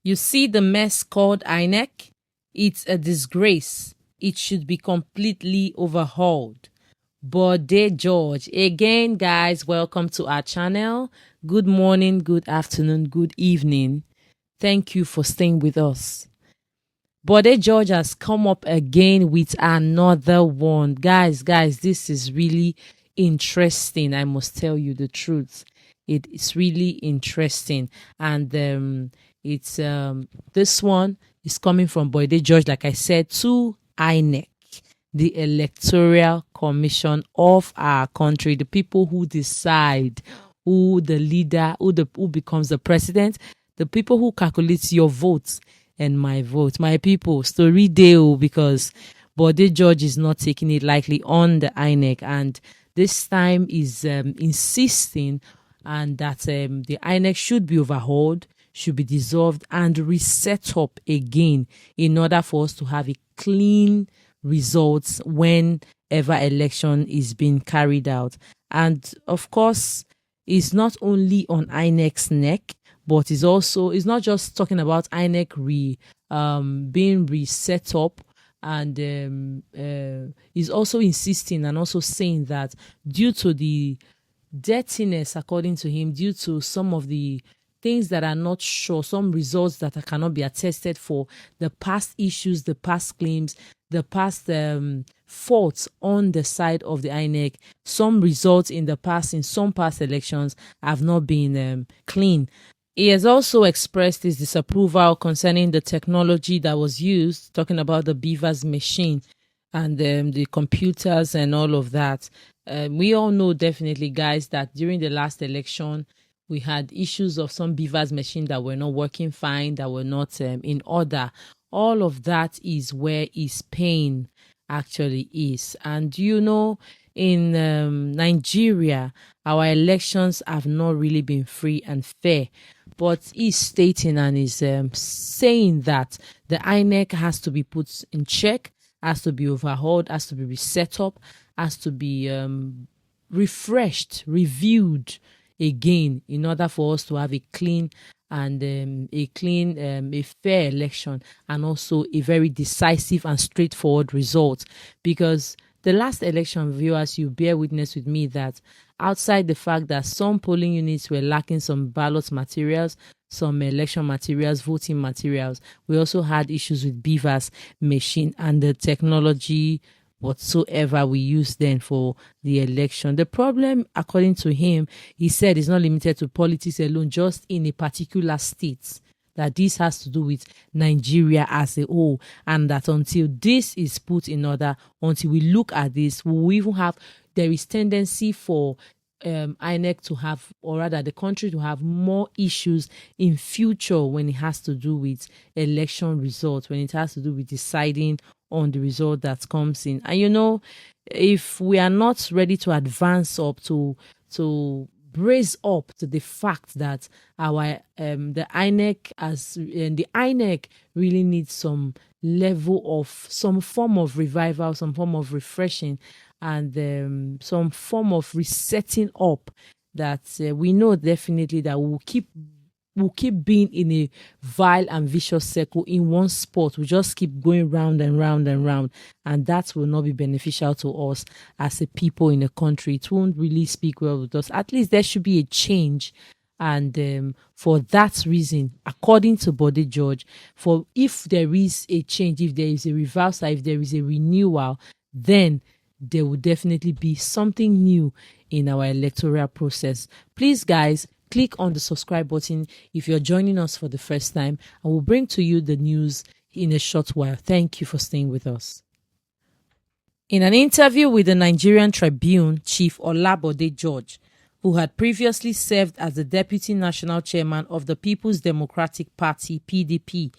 You see the mess called Inec? It's a disgrace. It should be completely overhauled. Bode George. Again, guys, welcome to our channel. Good morning, good afternoon, good evening. Thank you for staying with us. Bode George has come up again with another one. Guys, this is really interesting. I must tell you the truth. It's really interesting. And it's this one is coming from Bode George, like I said, to Inec, the Electoral Commission of our country, the people who decide who the leader, who becomes the president, the people who calculate your votes and my vote. My people, story deal, because Bode George is not taking it lightly on the INEC, and this time is insisting and that the INEC should be overhauled, should be dissolved and reset up again in order for us to have a clean results whenever election is being carried out. And of course, it's not only on INEC's neck, but it's not just talking about INEC being reset up, and is also insisting and also saying that due to the dirtiness, according to him, due to some of the things that are not sure, some results that cannot be attested for, the past issues, the past claims, the past faults on the side of the INEC, some results in some past elections have not been clean. He has also expressed his disapproval concerning the technology that was used, talking about the Beavers machine and the computers and all of that. We all know definitely, guys, that during the last election, we had issues of some Beavers machine that were not working fine, that were not in order. All of that is where his pain actually is. And in Nigeria, our elections have not really been free and fair. But he's stating and is saying that the INEC has to be put in check, has to be overhauled, has to be reset up, has to be refreshed, reviewed again in order for us to have a clean and a fair election, and also a very decisive and straightforward result. Because the last election, viewers, you bear witness with me that outside the fact that some polling units were lacking some ballot materials, some election materials, voting materials, we also had issues with Beavers machine and the technology whatsoever we used then for the election. The problem, according to him, he said, is not limited to politics alone, just in a particular state, that this has to do with Nigeria as a whole, and that until this is put in order, until we look at this, there is tendency for INEC to have, or rather the country to have, more issues in future when it has to do with election results, when it has to do with deciding on the result that comes in. And if we are not ready to advance up to brace up to the fact that the INEC really needs some level of some form of revival, some form of refreshing, and some form of resetting up, that we know definitely that we'll keep being in a vile and vicious circle in one spot. We just keep going round and round and round, and that will not be beneficial to us as a people in a country. It won't really speak well with us. At least there should be a change. And for that reason, according to Bode George, for if there is a change, if there is a reversal, if there is a renewal, then there will definitely be something new in our electoral process. Please, guys, click on the subscribe button if you're joining us for the first time, and we'll bring to you the news in a short while. Thank you for staying with us. In an interview with the Nigerian Tribune, Chief Bode George, who had previously served as the Deputy National Chairman of the People's Democratic Party, PDP,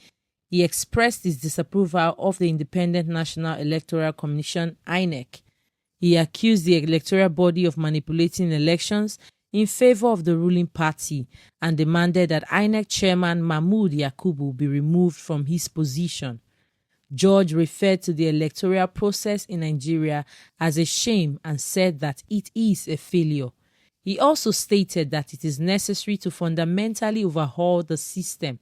he expressed his disapproval of the Independent National Electoral Commission, INEC. He accused the electoral body of manipulating elections in favor of the ruling party and demanded that INEC Chairman Mahmood Yakubu be removed from his position. George referred to the electoral process in Nigeria as a shame and said that it is a failure. He also stated that it is necessary to fundamentally overhaul the system.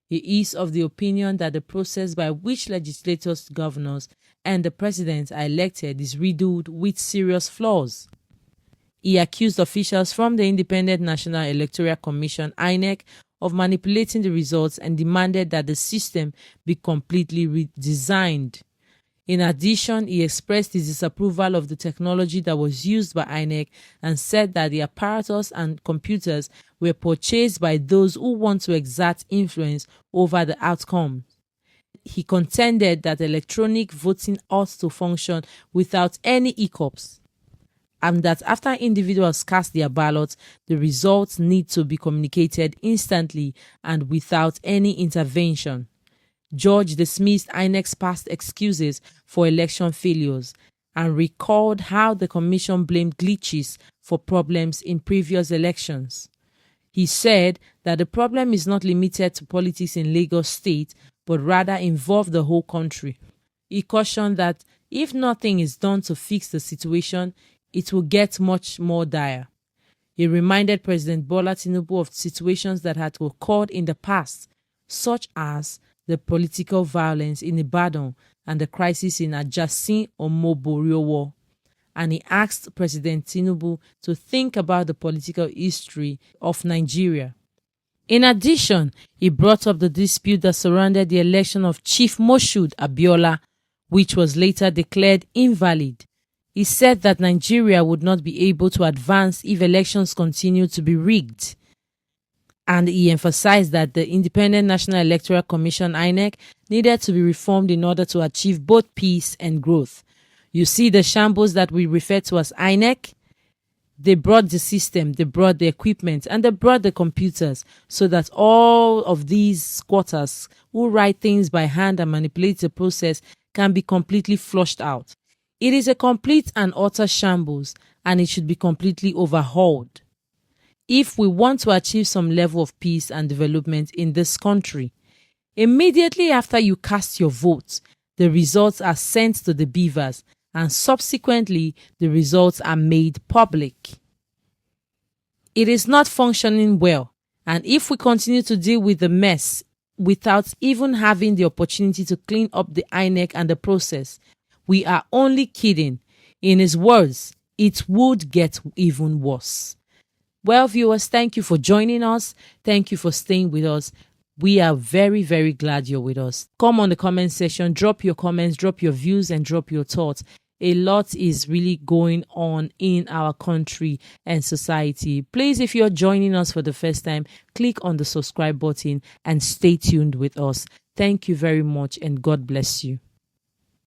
He is of the opinion that the process by which legislators, governors, and the president are elected is riddled with serious flaws. He accused officials from the Independent National Electoral Commission (Inec) of manipulating the results and demanded that the system be completely redesigned. In addition, he expressed his disapproval of the technology that was used by Inec and said that the apparatus and computers were purchased by those who want to exert influence over the outcome. He contended that electronic voting ought to function without any hiccups, and that after individuals cast their ballots, the results need to be communicated instantly and without any intervention. George dismissed Inec's past excuses for election failures and recalled how the commission blamed glitches for problems in previous elections. He said that the problem is not limited to politics in Lagos State, but rather involved the whole country. He cautioned that if nothing is done to fix the situation, it will get much more dire. He reminded President Bola Tinubu of situations that had occurred in the past, such as the political violence in Ibadan and the crisis in Ajasin Omoboriowo, and he asked President Tinubu to think about the political history of Nigeria. In addition, he brought up the dispute that surrounded the election of Chief Moshood Abiola, which was later declared invalid. He said that Nigeria would not be able to advance if elections continued to be rigged. And he emphasized that the Independent National Electoral Commission (Inec) needed to be reformed in order to achieve both peace and growth. You see the shambles that we refer to as Inec? They brought the system, they brought the equipment, and they brought the computers so that all of these squatters who write things by hand and manipulate the process can be completely flushed out. It is a complete and utter shambles, and it should be completely overhauled if we want to achieve some level of peace and development in this country. Immediately after you cast your vote, the results are sent to the beavers, and subsequently the results are made public. It is not functioning well, and if we continue to deal with the mess without even having the opportunity to clean up the Inec and the process, we are only kidding. In his words, it would get even worse. Well, viewers, thank you for joining us. Thank you for staying with us. We are very, very glad you're with us. Come on the comment section, drop your comments, drop your views, and drop your thoughts. A lot is really going on in our country and society. Please, if you're joining us for the first time, click on the subscribe button and stay tuned with us. Thank you very much, and God bless you.